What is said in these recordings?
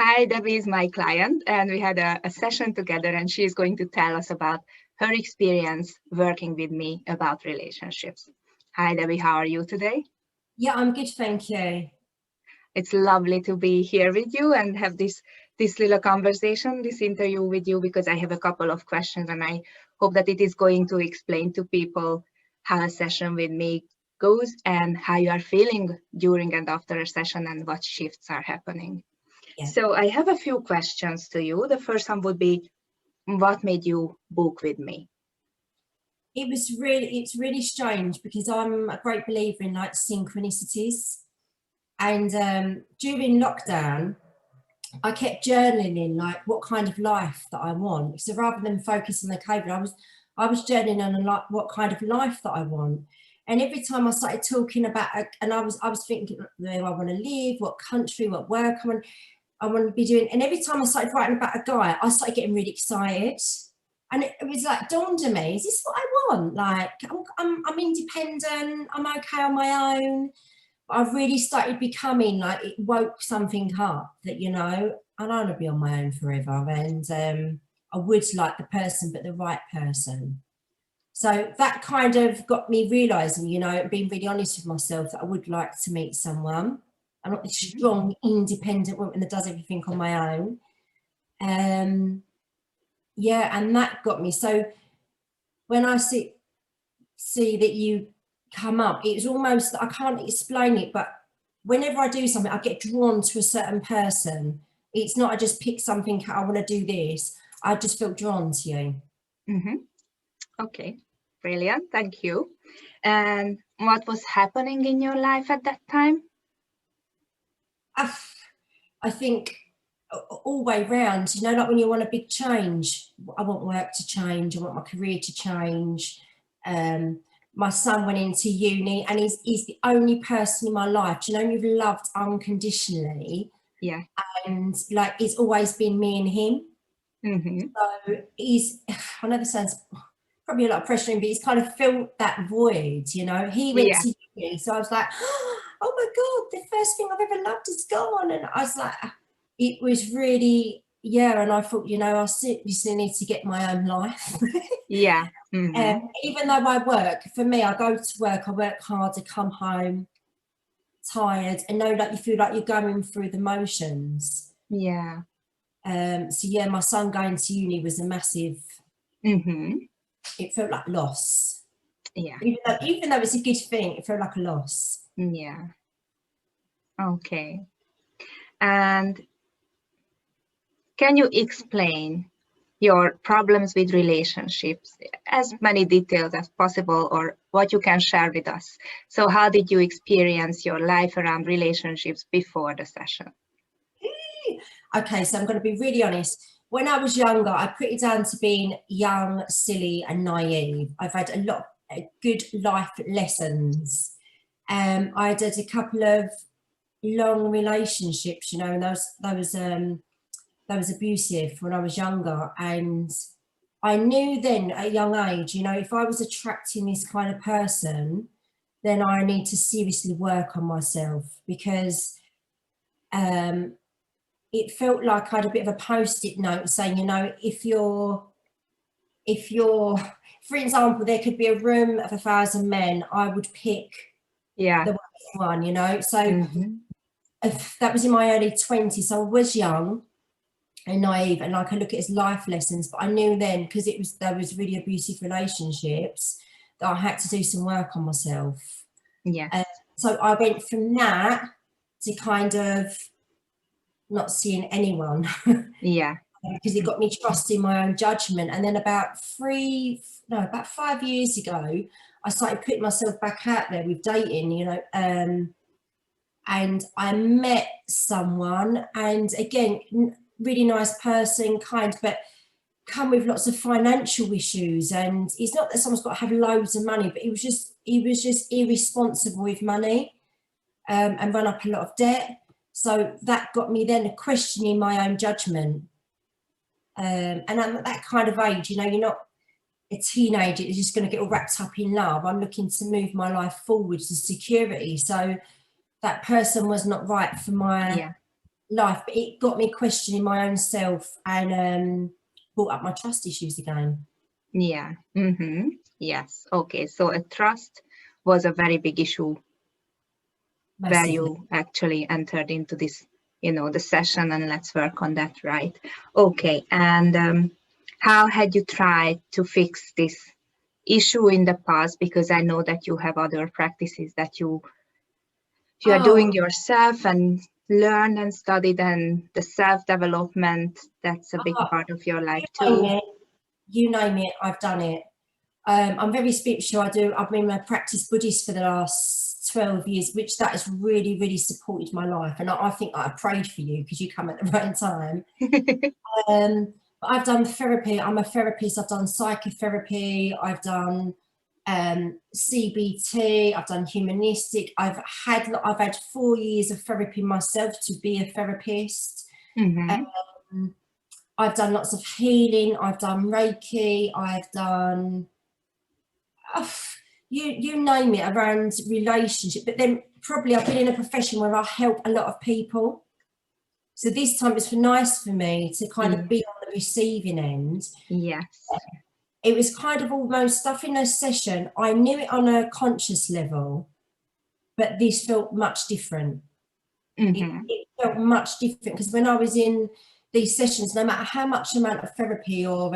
Hi, Debbie is my client, and we had a session together, and she is going to tell us about her experience working with me about relationships. Hi, Debbie, how are you today? Yeah, I'm good, thank you. It's lovely to be here with you and have this little conversation, this interview with you, because I have a couple of questions, and I hope that it is going to explain to people how a session with me goes and how you are feeling during and after a session and what shifts are happening. Yeah. So I have a few questions to you. The first one would be, what made you book with me? It's really strange because I'm a great believer in like synchronicities. And during lockdown, I kept journaling like what kind of life that I want. So rather than focus on the COVID, I was journaling on like what kind of life that I want. And every time I started talking about, and I was thinking where I want to live, what country, what work I want to be doing. And every time I started writing about a guy, I started getting really excited. And it was like dawned on me, is this what I want? Like I'm independent, I'm okay on my own. I've really started becoming like, it woke something up that, you know, I don't want to be on my own forever. And I would like the person, but the right person. So that kind of got me realising, you know, being really honest with myself that I would like to meet someone. I'm not this strong, independent woman that does everything on my own. Yeah, and that got me. So when I see that you come up, it's almost, I can't explain it, but whenever I do something, I get drawn to a certain person. It's not I just pick something, I want to do this. I just feel drawn to you. Mm-hmm. Okay, brilliant, thank you. And what was happening in your life at that time? I think all way round, you know, like when you want a big change, I want work to change, I want my career to change. My son went into uni and he's the only person in my life, you know, you've loved unconditionally. Yeah. And like, it's always been me and him. Mm-hmm. So he's, I know this sounds probably a lot of pressure, but he's kind of filled that void, you know. He went to uni, so I was like, oh my God, the first thing I've ever loved is gone. And I was like, it was really, yeah. And I thought, you know, I seriously need to get my own life. Yeah. Mm-hmm. Even though I work, for me, I go to work, I work hard to come home tired and know that you feel like you're going through the motions. Yeah. So yeah, my son going to uni was a massive, it felt like loss. Yeah. Even though it's a good thing, it felt like a loss. Yeah. Okay. And can you explain your problems with relationships, as many details as possible, or what you can share with us? So how did you experience your life around relationships before the session? Okay, so I'm going to be really honest. When I was younger, I put it down to being young, silly and naive. I've had a lot of good life lessons. I did a couple of long relationships, you know, and that was abusive when I was younger. And I knew then at a young age, you know, if I was attracting this kind of person, then I need to seriously work on myself, because it felt like I had a bit of a post-it note saying, you know, if you're, for example, there could be a room of 1,000 men, I would pick the worst one, you know. So that was in my early 20s, so I was young and naive, and like I look at it as life lessons, but I knew then, because there was really abusive relationships, that I had to do some work on myself. Yeah. So I went from that to kind of not seeing anyone. Yeah. Because it got me trusting my own judgment. And then about 5 years ago, I started putting myself back out there with dating, you know, and I met someone, and again, really nice person, kind, but come with lots of financial issues. And it's not that someone's got to have loads of money, but he was just irresponsible with money, and run up a lot of debt. So that got me then questioning my own judgment. And I'm at that kind of age, you know, you're not a teenager that's just going to get all wrapped up in love. I'm looking to move my life forward to security. So that person was not right for my life, but it got me questioning my own self and brought up my trust issues again. Yeah. Yes. Okay. So a trust was a very big issue where Massively. you actually entered into this, the session, and let's work on that, right? Okay. And how had you tried to fix this issue in the past? Because I know that you have other practices that you are doing yourself and learned and studied, and the self-development, that's a big part of your life too. You name it, I've done it. I'm very spiritual. I've been a practice Buddhist for the last 12 years, which that has really, really supported my life. And I think I prayed for you because you come at the right time. But I've done therapy. I'm a therapist. I've done psychotherapy. I've done CBT. I've done humanistic. I've had 4 years of therapy myself to be a therapist. I've done lots of healing. I've done Reiki. I've done you name it around relationship. But then probably I've been in a profession where I help a lot of people. So this time it's nice for me to kind of be on the receiving end. Yes. It was kind of almost stuff in a session. I knew it on a conscious level, but this felt much different. It felt much different because when I was in these sessions, no matter how much amount of therapy or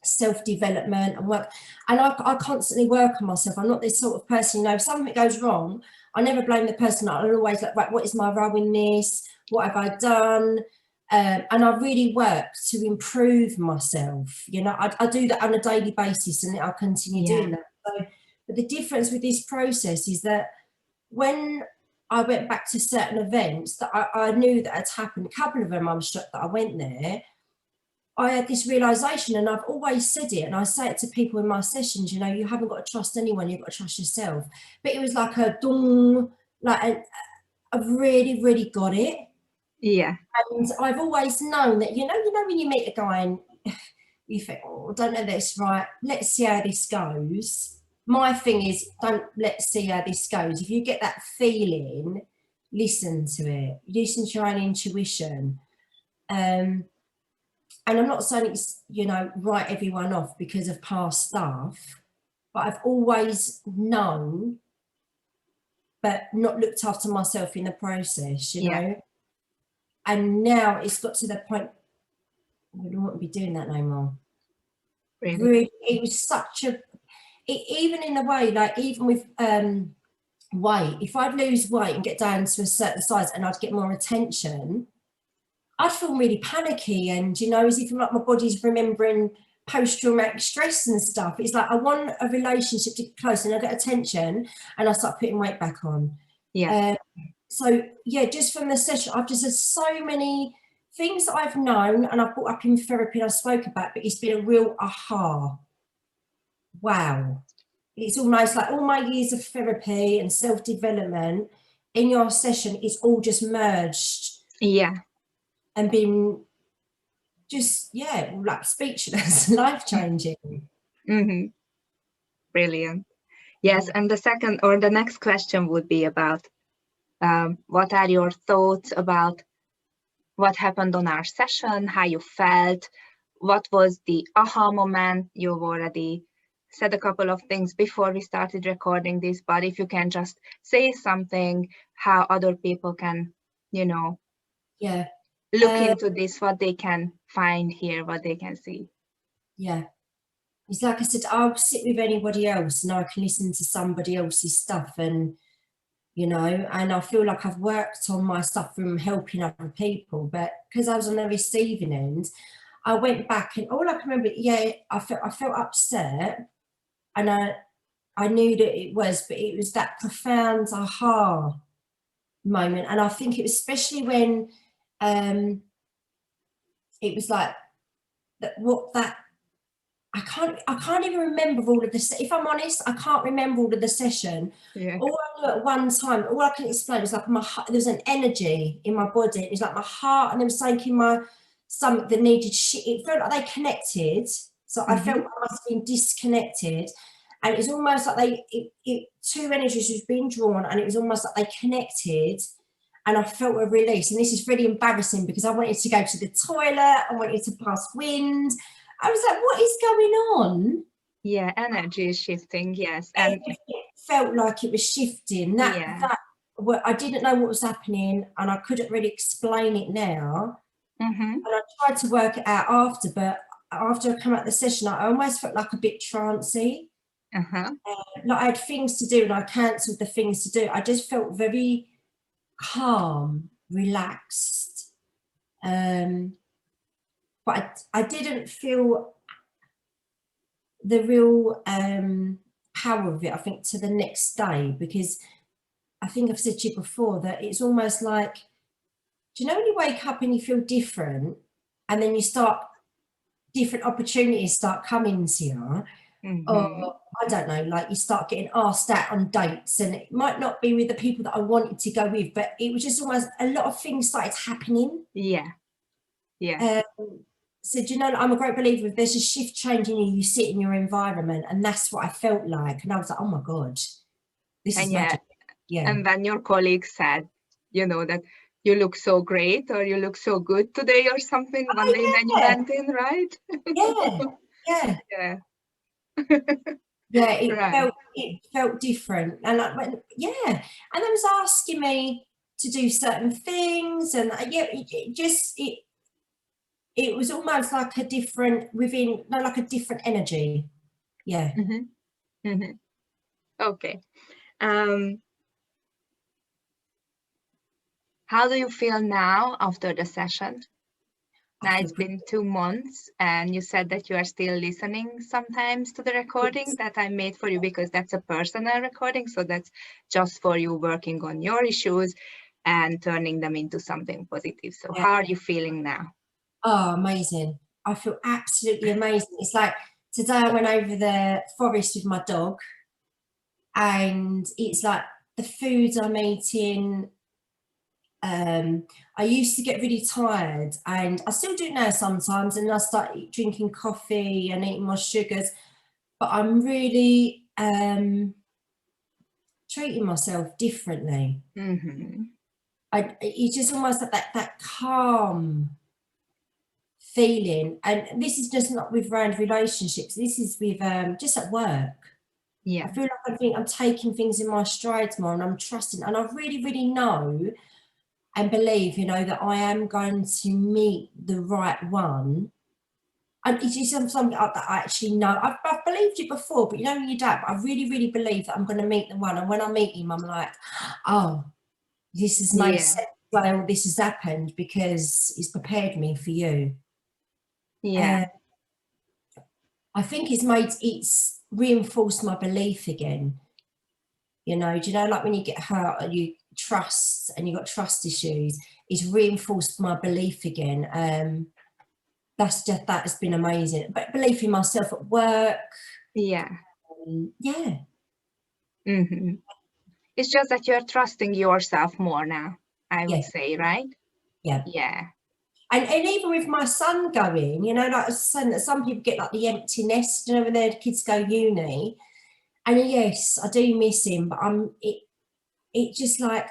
self-development and work, and I constantly work on myself. I'm not this sort of person, if something goes wrong, I never blame the person. I'll always like, right, what is my role in this? What have I done? And I really work to improve myself. I do that on a daily basis, and I'll continue doing that. So, but the difference with this process is that when I went back to certain events that I knew that had happened, a couple of them I was shocked that I went there, I had this realization, and I've always said it, and I say it to people in my sessions, you haven't got to trust anyone, you've got to trust yourself. But it was like a dong, I've really, really got it. Yeah. And I've always known that, when you meet a guy and you think, oh, I don't know this, right, let's see how this goes. My thing is, let's see how this goes. If you get that feeling, listen to it, listen to your own intuition. And I'm not saying it's, write everyone off because of past stuff, but I've always known, but not looked after myself in the process, you know. And now it's got to the point, I don't want to be doing that no more. Really, it was such even in a way, like even with weight, if I'd lose weight and get down to a certain size and I'd get more attention, I'd feel really panicky, and as if like my body's remembering post-traumatic stress and stuff. It's like I want a relationship to get close, and I get attention and I start putting weight back on. So yeah, just from the session, I've just had so many things that I've known and I've brought up in therapy and I spoke about, but it's been a real aha. Wow. It's almost like all my years of therapy and self-development in your session is all just merged. And been just, like speechless, life-changing. Brilliant. Yes, and the next question would be about what are your thoughts about what happened on our session, how you felt, what was the aha moment? You've already said a couple of things before we started recording this, but if you can just say something, how other people can, look into this, what they can find here, what they can see. It's like I said, I'll sit with anybody else and I can listen to somebody else's stuff, and and I feel like I've worked on my stuff from helping other people, but because I was on the receiving end, I went back and all I can remember, I felt upset, and I knew that it was, but it was that profound aha moment. And I think it was especially when it was like I can't even remember all of this. If I'm honest, I can't remember all of the session. All I knew at one time, all I can explain was like there was an energy in my body. It was like my heart, and there was something in my stomach that needed shit. It felt like they connected. So I felt I must have been disconnected. And it was almost like two energies was being drawn, and it was almost like they connected. and I felt a release. And this is really embarrassing because I wanted to go to the toilet, I wanted to pass wind. I was like, what is going on? Yeah, energy is shifting, yes. And it felt like it was shifting. yeah. I didn't know what was happening, and I couldn't really explain it now. Mm-hmm. And I tried to work it out after, but after I come out of the session, I almost felt like a bit trancy. Uh-huh. Like I had things to do and I cancelled the things to do. I just felt very calm, relaxed. But I didn't feel the real power of it, I think, to the next day, because I think I've said to you before that it's almost like, do you know when you wake up and you feel different, and then you start, different opportunities start coming to you, Mm-hmm. or I don't know, like you start getting asked out on dates, and it might not be with the people that I wanted to go with, but it was just almost a lot of things started happening. Yeah. Yeah. So do you know, I'm a great believer if there's a shift change in you, you sit in your environment, and that's what I felt like. And I was like, oh my God, this is And yeah, magic. Yeah. and when your colleague said, that you look so great or you look so good today or something one day when you Yeah, went in, right? yeah, yeah. Yeah. Yeah, Right. it felt different. And I went, yeah. And they was asking me to do certain things, and yeah, it was almost like a different like a different energy. Yeah. Mm-hmm. Mm-hmm. Okay. Um, how do you feel now after the session? I Now feel it's been 2 months, and you said that you are still listening sometimes to the recording that I made for you, because that's a personal recording. So that's just for you working on your issues and turning them into something positive. So yeah. how are you feeling now? Oh, amazing. I feel absolutely amazing. It's like today I went over the forest with my dog, and it's like the foods I'm eating. I used to get really tired, and I still do now sometimes, and I start drinking coffee and eating my sugars, but I'm really treating myself differently. Mm-hmm. It's just almost like that calm feeling, and this is just not with round relationships, this is with just at work. I Yeah. feel like I'm taking things in my strides more, and I'm trusting, and I really know and believe, that I am going to meet the right one. And it's just something that I actually know. I've believed it before, but when you don't, I really believe that I'm going to meet the one. And when I meet him, I'm like, oh, this has made Yeah. sense why all this has happened, because it's prepared me for you. Yeah. I think it's reinforced my belief again. Do you know, like when you get hurt and you trust and you got trust issues, it's reinforced my belief again. That has been amazing. But belief in myself at work. Yeah. Yeah. Mm-hmm. It's just that you're trusting yourself more now, I would Yeah. say, right? Yeah. Yeah. And even with my son going, like I was saying that some people get like the empty nest, when their kids go uni. And yes, I do miss him, but it just like,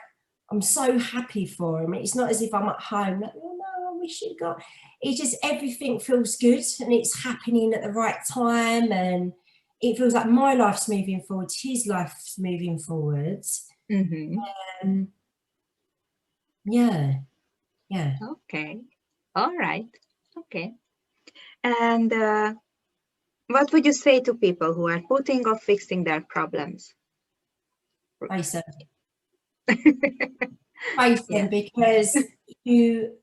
I'm so happy for him. It's not as if I'm at home like, oh no, I wish you'd got. It's just everything feels good, and it's happening at the right time, and it feels like my life's moving forward, his life's moving forward. Mm-hmm. Yeah, yeah. Okay. All right. Okay. And what would you say to people who are putting off fixing their problems? Face them, Yeah. because you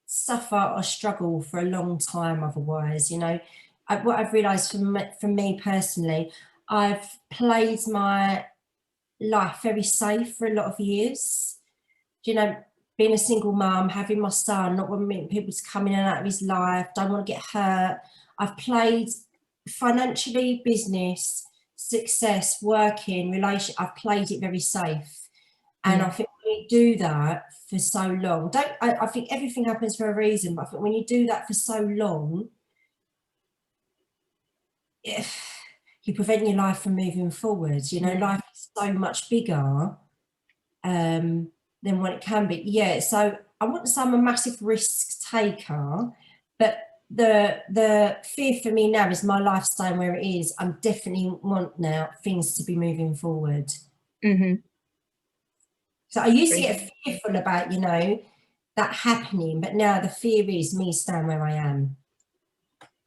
suffer or struggle for a long time otherwise. What I've realized from me personally, I've played my life very safe for a lot of years. Being a single mum, having my son, not wanting people to come in and out of his life, don't want to get hurt. I've played financially, business, success, working, relation. I've played it very safe. And I think when you do that for so long, I think everything happens for a reason, but I think when you do that for so long, you prevent your life from moving forward. Life is so much bigger. than what it can be. Yeah, so I wouldn't say I'm a massive risk taker, but the fear for me now is my lifestyle where it is. I definitely want now things to be moving forward. Mm-hmm. So I used to get fearful about, you know, that happening, but now the fear is me staying where I am.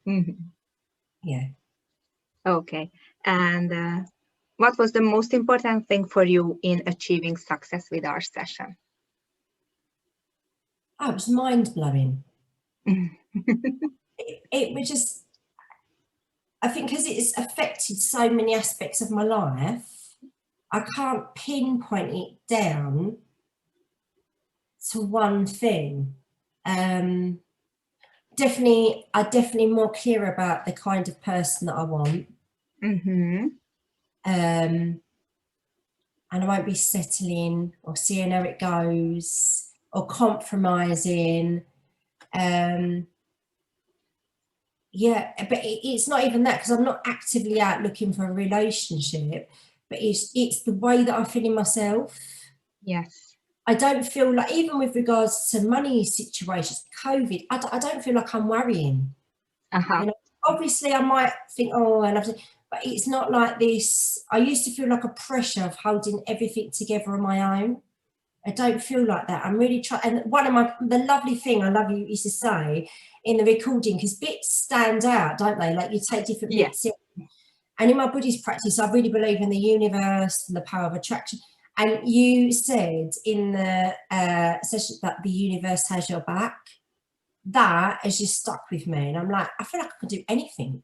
Mm-hmm. Yeah. Okay. And what was the most important thing for you in achieving success with our session? Oh, it was mind-blowing. Mm-hmm. It was just, I think because it's affected so many aspects of my life, I can't pinpoint it down to one thing. I'm definitely more clear about the kind of person that I want. Mm-hmm. And I won't be settling or seeing how it goes or compromising. Yeah, but it's not even that, because I'm not actively out looking for a relationship, but it's the way that I feel in myself. Yes. I don't feel like, even with regards to money situations, COVID, I don't feel like I'm worrying. Uh-huh. You know, obviously I might think, oh, and but it's not like this. I used to feel like a pressure of holding everything together on my own. I don't feel like that. I'm really trying. And the lovely thing I love you used to say in the recording, because bits stand out, don't they? Like you take different Yeah. bits in. And in my Buddhist practice, I really believe in the universe and the power of attraction. And you said in the session that the universe has your back. That has just stuck with me. And I'm like, I feel like I could do anything.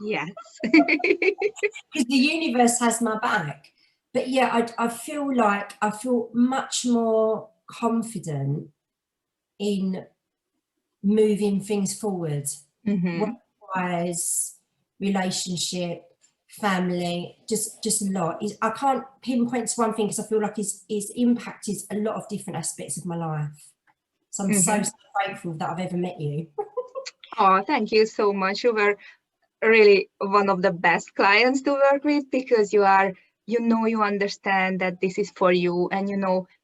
Yes. Because the universe has my back. But yeah, I feel much more confident in moving things forward. Mm-hmm. Work-wise, relationship, family, just a lot. I can't pinpoint to one thing because I feel like it's impacted a lot of different aspects of my life. So I'm so grateful that I've ever met you. Oh, thank you so much. You were really one of the best clients to work with, because you understand that this is for you, and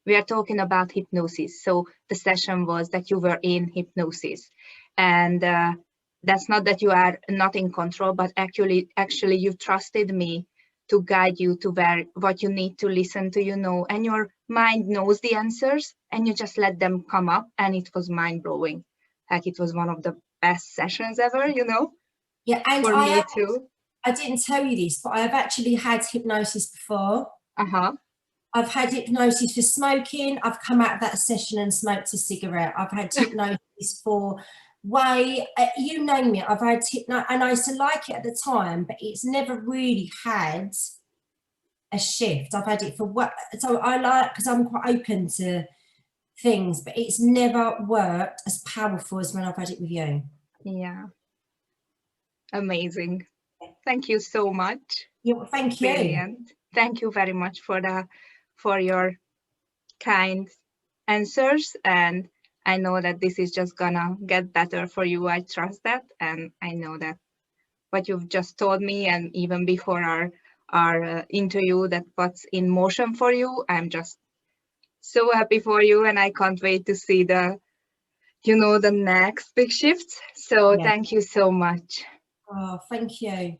we are talking about hypnosis. So the session was that you were in hypnosis, and that's not that you are not in control, but actually you trusted me to guide you to what you need to listen to, and your mind knows the answers, and you just let them come up, and it was mind-blowing. Like, it was one of the best sessions ever, Yeah, and for me too. I didn't tell you this, but I have actually had hypnosis before. Uh-huh. I've had hypnosis for smoking. I've come out of that session and smoked a cigarette. I've had hypnosis for you name it. I've had and I used to like it at the time, but it's never really had a shift. I've had it for what, so I like, because I'm quite open to things, but it's never worked as powerful as when I've had it with you. Yeah. Amazing. Thank you so much. Yeah, thank you. Brilliant. Thank you very much for your kind answers, and I know that this is just gonna get better for you. I trust that, and I know that what you've just told me, and even before our interview, that what's in motion for you. I'm just so happy for you, and I can't wait to see the next big shifts. So Yeah. thank you so much. Oh, thank you.